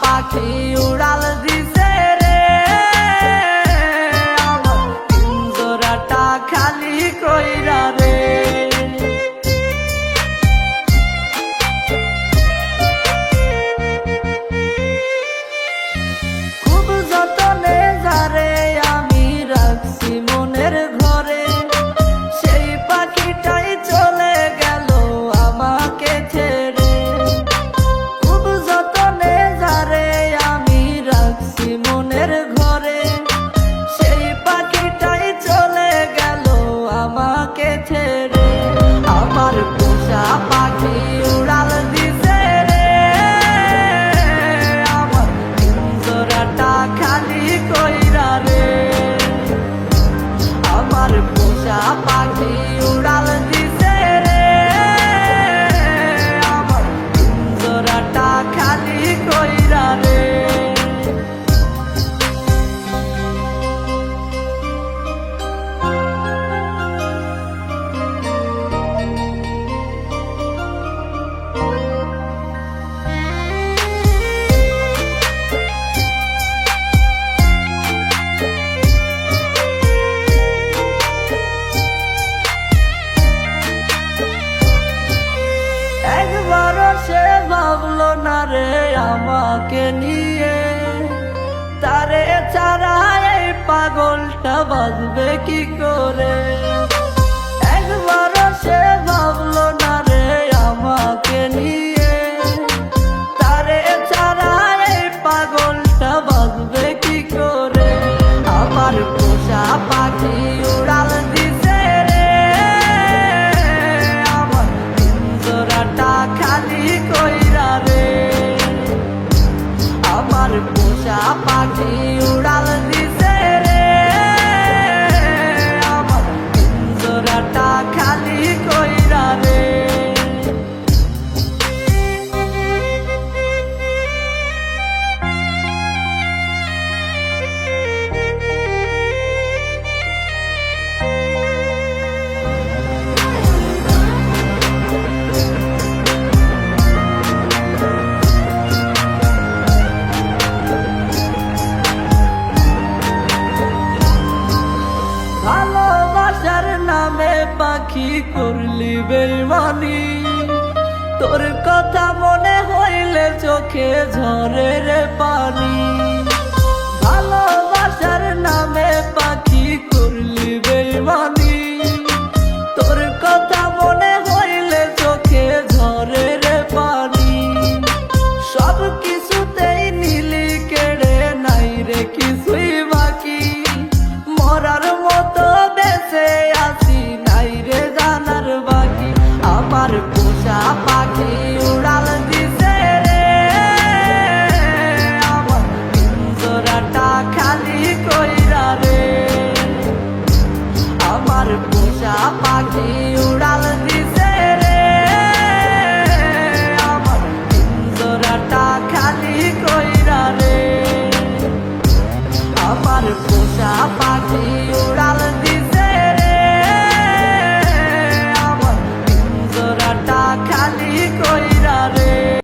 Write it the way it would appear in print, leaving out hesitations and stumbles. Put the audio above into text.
পাখি উড়াল দিছে রে, আমার পিঞ্জরাটা খালি কইরা রে। খুব যতনে যারে আমি রাখছি মনের ঘরে, সেই পাখিটাই চলে গেল আমাকে ছেড়ে। খুব যতনে যারে আমি রাখছি মনের ঘরে, সেই পাখিটাই চলে গেল আমাকে ছেড়ে। আমার পোষা পাখি উড়াল দিছে রে, আমার পিঞ্জরাটা খালি কইরা রে। আমার পোষা পাখি উড়াল দিছে রে, আমার পিঞ্জরাটা খালি কইরা রে। একবারও সে ভাবলো না রে আমাকে নিয়ে, তারে ছাড়া এই পাগলটা বাঁচবে কি করে। একবারও সে ভাবলো না রে আমাকে নিয়ে, তারে ছাড়া এই পাগলটা বাঁচবে কি করে। আমার পোষা পাখি উড়াল দিছে রে, আমার পিঞ্জরাটা খালি কইরা রে। আমার পোষা পাখি উড়াল দিছে রে, আমার পিঞ্জরাটা খালি কইরা রে। ভালোবাসার নামে পাখি করলি বেইমানি, তোর কথা মনে হইলে চোখে ঝরে রে পানি।